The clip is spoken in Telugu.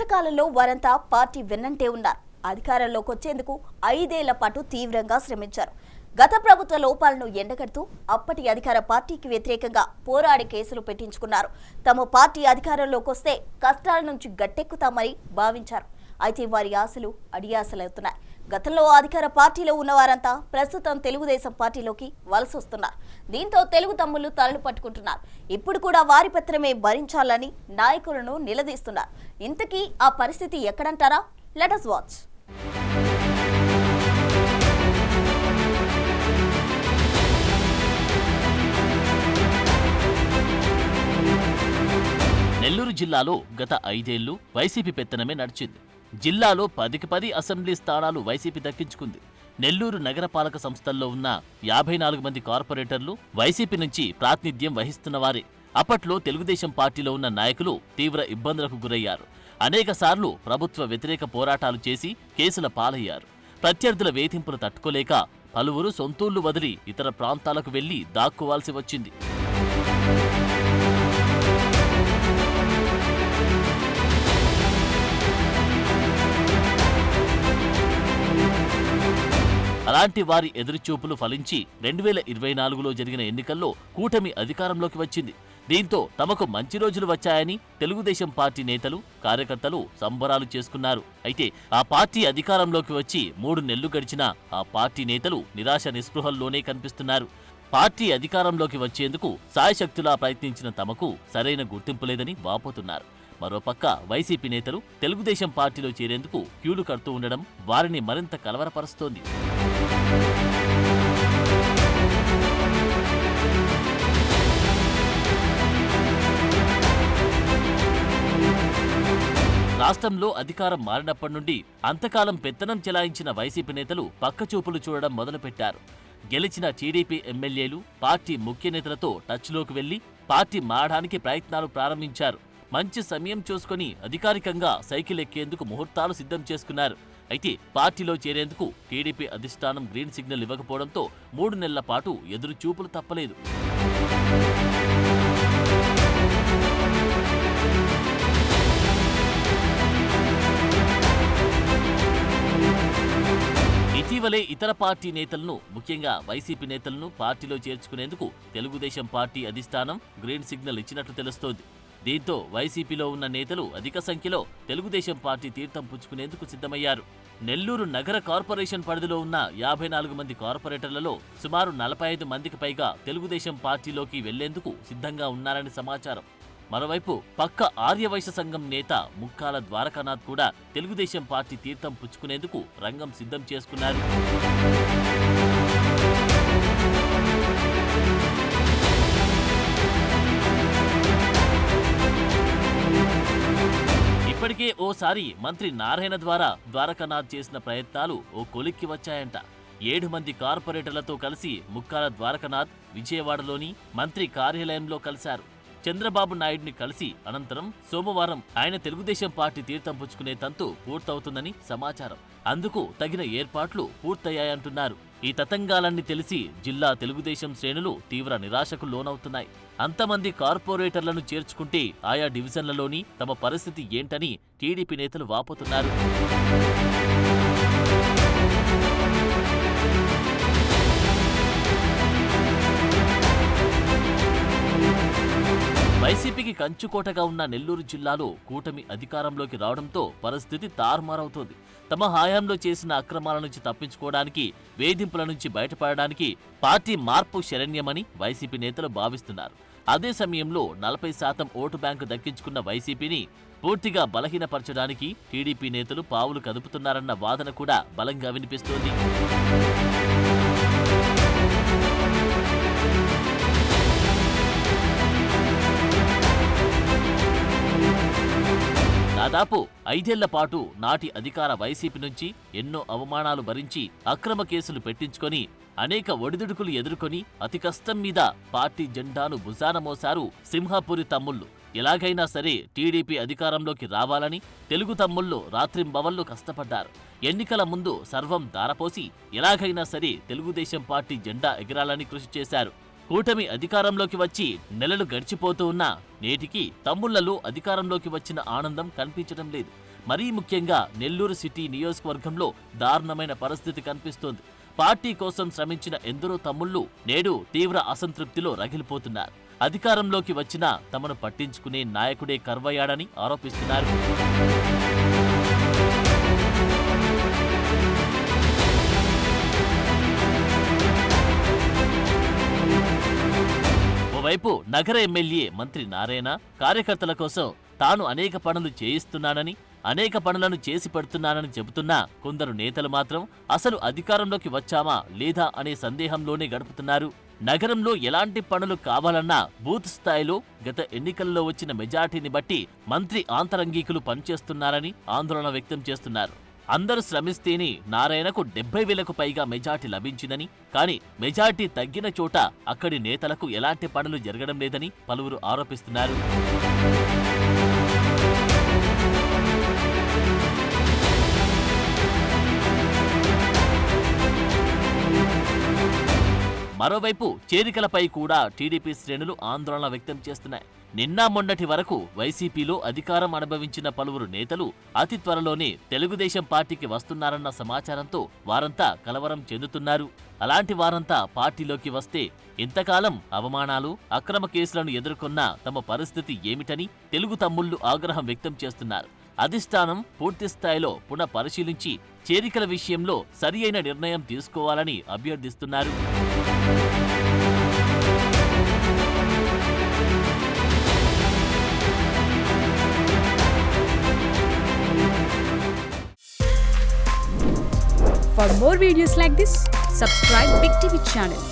కష్టకాలంలో వారంతా పార్టీ వెన్నంటే ఉన్నారు. అధికారంలోకి వచ్చేందుకు 5 ఏళ్ల పాటు తీవ్రంగా శ్రమించారు. గత ప్రభుత్వ లోపాలను ఎండగడుతూ అప్పటి అధికార పార్టీకి వ్యతిరేకంగా పోరాడి కేసులు పెట్టించుకున్నారు. తమ పార్టీ అధికారంలోకి వస్తే కష్టాల నుంచి గట్టెక్కుతామని భావించారు. అయితే వారి ఆశలు అడియాసలవుతున్నాయి. గతంలో అధికార పార్టీలో ఉన్నవారంతా ప్రస్తుతం తెలుగుదేశం పార్టీలోకి వలసొస్తున్నారు. దీంతో తెలుగు తమ్ముళ్లు తలలు పట్టుకుంటున్నారు. ఇప్పుడు కూడా వారి పత్రమే భరించాలని నాయకులను నిలదీస్తున్నారు. ఇంతకీ ఆ పరిస్థితి ఎక్కడంటారా? Let us watch. నెల్లూరు జిల్లాలో గత 5 ఏళ్లు వైసీపీ పెత్తనమే నడిచింది. జిల్లాలో 10కి 10 అసెంబ్లీ స్థానాలు వైసీపీ దక్కించుకుంది. నెల్లూరు నగరపాలక సంస్థల్లో ఉన్న 54 మంది కార్పొరేటర్లు వైసీపీ నుంచి ప్రాతినిధ్యం వహిస్తున్నవారే. అప్పట్లో తెలుగుదేశం పార్టీలో ఉన్న నాయకులు తీవ్ర ఇబ్బందులకు గురయ్యారు. అనేకసార్లు ప్రభుత్వ వ్యతిరేక పోరాటాలు చేసి కేసుల పాలయ్యారు. ప్రత్యర్థుల వేధింపులు తట్టుకోలేక పలువురు సొంతూళ్లు వదిలి ఇతర ప్రాంతాలకు వెళ్లి దాక్కోవాల్సి వచ్చింది. అలాంటి వారి ఎదురుచూపులు ఫలించి 2024లో జరిగిన ఎన్నికల్లో కూటమి అధికారంలోకి వచ్చింది. దీంతో తమకు మంచి రోజులు వచ్చాయని తెలుగుదేశం పార్టీ నేతలు, కార్యకర్తలు సంబరాలు చేసుకున్నారు. అయితే ఆ పార్టీ అధికారంలోకి వచ్చి 3 నెలలు గడిచినా ఆ పార్టీ నేతలు నిరాశ నిస్పృహల్లోనే కనిపిస్తున్నారు. పార్టీ అధికారంలోకి వచ్చేందుకు సాయశక్తులా ప్రయత్నించిన తమకు సరైన గుర్తింపు లేదని వాపోతున్నారు. మరోపక్క వైసీపీ నేతలు తెలుగుదేశం పార్టీలో చేరేందుకు క్యూలు కడుతూ ఉండడం వారిని మరింత కలవరపరుస్తోంది. రాష్ట్రంలో అధికారం మారినప్పటి నుండి అంతకాలం పెత్తనం చెలాయించిన వైసీపీ నేతలు పక్కచూపులు చూడడం మొదలుపెట్టారు. గెలిచిన టీడీపీ ఎమ్మెల్యేలు పార్టీ ముఖ్య నేతలతో టచ్లోకి వెళ్లి పార్టీ మారడానికి ప్రయత్నాలు ప్రారంభించారు. మంచి సమయం చూసుకుని అధికారికంగా సైకిల్ ఎక్కేందుకు ముహూర్తాలు సిద్ధం చేసుకున్నారు. అయితే పార్టీలో చేరేందుకు టీడీపీ అధిష్టానం గ్రీన్ సిగ్నల్ ఇవ్వకపోవడంతో 3 నెలల పాటు ఎదురు చూపులు తప్పలేదు. ఇటీవలే ఇతర పార్టీ నేతలను, ముఖ్యంగా వైసీపీ నేతలను పార్టీలో చేర్చుకునేందుకు తెలుగుదేశం పార్టీ అధిష్టానం గ్రీన్ సిగ్నల్ ఇచ్చినట్లు తెలుస్తోంది. దీంతో వైసీపీలో ఉన్న నేతలు అధిక సంఖ్యలో తెలుగుదేశం పార్టీ తీర్థం పుచ్చుకునేందుకు సిద్ధమయ్యారు. నెల్లూరు నగర కార్పొరేషన్ పరిధిలో ఉన్న 54 మంది కార్పొరేటర్లలో సుమారు 45 మందికి పైగా తెలుగుదేశం పార్టీలోకి వెళ్లేందుకు సిద్ధంగా ఉన్నారని సమాచారం. మరోవైపు పక్క ఆర్యవైశ్య సంఘం నేత ముక్కాల ద్వారకానాథ్ కూడా తెలుగుదేశం పార్టీ తీర్థం పుచ్చుకునేందుకు రంగం సిద్ధం చేసుకున్నారు. ఇప్పటికే ఓసారి మంత్రి నారాయణ ద్వారా ద్వారకానాథ్ చేసిన ప్రయత్నాలు ఓ కొలిక్కి వచ్చాయంట. 7 మంది కార్పొరేటర్లతో కలిసి ముక్కాల ద్వారకానాథ్ విజయవాడలోని మంత్రి కార్యాలయంలో కలిశారు. చంద్రబాబు నాయుడిని కలిసి అనంతరం సోమవారం ఆయన తెలుగుదేశం పార్టీ తీర్థం పుచ్చుకునే తంతు పూర్తవుతుందని సమాచారం. అందుకు తగిన ఏర్పాట్లు పూర్తయ్యాయంటున్నారు. ఈ తతంగాలన్నీ తెలిసి జిల్లా తెలుగుదేశం శ్రేణులు తీవ్ర నిరాశకు లోనవుతున్నాయి. అంతమంది కార్పొరేటర్లను చేర్చుకుంటే ఆయా డివిజన్లలోని తమ పరిస్థితి ఏంటని టీడీపీ నేతలు వాపోతున్నారు. వైసీపీకి కంచుకోటగా ఉన్న నెల్లూరు జిల్లాలో కూటమి అధికారంలోకి రావడంతో పరిస్థితి తారుమారవుతోంది. తమ హయాంలో చేసిన అక్రమాల నుంచి తప్పించుకోవడానికి, వేధింపుల నుంచి బయటపడడానికి పార్టీ మార్పు శరణ్యమని వైసీపీ నేతలు భావిస్తున్నారు. అదే సమయంలో 40% ఓటు బ్యాంకు దక్కించుకున్న వైసీపీని పూర్తిగా బలహీనపరచడానికి టీడీపీ నేతలు పావులు కదుపుతున్నారన్న వాదన కూడా బలంగా వినిపిస్తోంది. దాదాపు 5 ఏళ్ల పాటు నాటి అధికార వైసీపీ నుంచి ఎన్నో అవమానాలు భరించి అక్రమ కేసులు పెట్టించుకొని అనేక ఒడిదుడుకులు ఎదుర్కొని అతి కష్టం మీద పార్టీ జెండాను భుజాన మోశారు సింహాపురి తమ్ముళ్లు. ఎలాగైనా సరే టీడీపీ అధికారంలోకి రావాలని తెలుగు తమ్ముళ్లు రాత్రింబవళ్లు కష్టపడ్డారు. ఎన్నికల ముందు సర్వం దారపోసి ఎలాగైనా సరే తెలుగుదేశం పార్టీ జెండా ఎగరాలని కృషి చేశారు. కూటమి అధికారంలోకి వచ్చి నెలలు గడిచిపోతూ ఉన్నా నేటికి తమ్ముళ్లలో అధికారంలోకి వచ్చిన ఆనందం కనిపించడం లేదు. మరీ ముఖ్యంగా నెల్లూరు సిటీ నియోజకవర్గంలో దారుణమైన పరిస్థితి కనిపిస్తోంది. పార్టీ కోసం శ్రమించిన ఎందరో తమ్ముళ్లు నేడు తీవ్ర అసంతృప్తిలో రగిలిపోతున్నారు. అధికారంలోకి వచ్చినా తమను పట్టించుకునే నాయకుడే కరువయ్యాడని ఆరోపిస్తున్నారు. ఓవైపు నగర ఎమ్మెల్యే మంత్రి నారాయణ కార్యకర్తల కోసం తాను అనేక పనులు చేయిస్తున్నానని, అనేక పనులను చేసి పెడుతున్నానని చెబుతున్నా కొందరు నేతలు మాత్రం అసలు అధికారంలోకి వచ్చామా లేదా అనే సందేహంలోనే గడుపుతున్నారు. నగరంలో ఎలాంటి పనులు కావాలన్నా బూత్ స్థాయిలో గత ఎన్నికల్లో వచ్చిన మెజార్టీని బట్టి మంత్రి ఆంతరంగికులు పనిచేస్తున్నారని ఆందోళన వ్యక్తం చేస్తున్నారు. అందరూ శ్రమిస్తేనే నారాయణకు 70,000కు పైగా మెజార్టీ లభించిందని, కానీ మెజార్టీ తగ్గిన చోట అక్కడి నేతలకు ఎలాంటి పనులు జరగడం లేదని పలువురు ఆరోపిస్తున్నారు. మరోవైపు చేరికలపై కూడా టీడీపీ శ్రేణులు ఆందోళన వ్యక్తం చేస్తున్నాయి. నిన్న మొన్నటి వరకు వైసీపీలో అధికారం అనుభవించిన పలువురు నేతలు అతి త్వరలోనే తెలుగుదేశం పార్టీకి వస్తున్నారన్న సమాచారంతో వారంతా కలవరం చెందుతున్నారు. అలాంటి వారంతా పార్టీలోకి వస్తే ఇంతకాలం అవమానాలు, అక్రమ కేసులను ఎదుర్కొన్న తమ పరిస్థితి ఏమిటని తెలుగు తమ్ముళ్లు ఆగ్రహం వ్యక్తం చేస్తున్నారు. అధిష్టానం పూర్తి స్థాయిలో పునః పరిశీలించి చేరికల విషయంలో సరియైన నిర్ణయం తీసుకోవాలని అభ్యర్థిస్తున్నారు. For more videos like this, subscribe Big TV channel.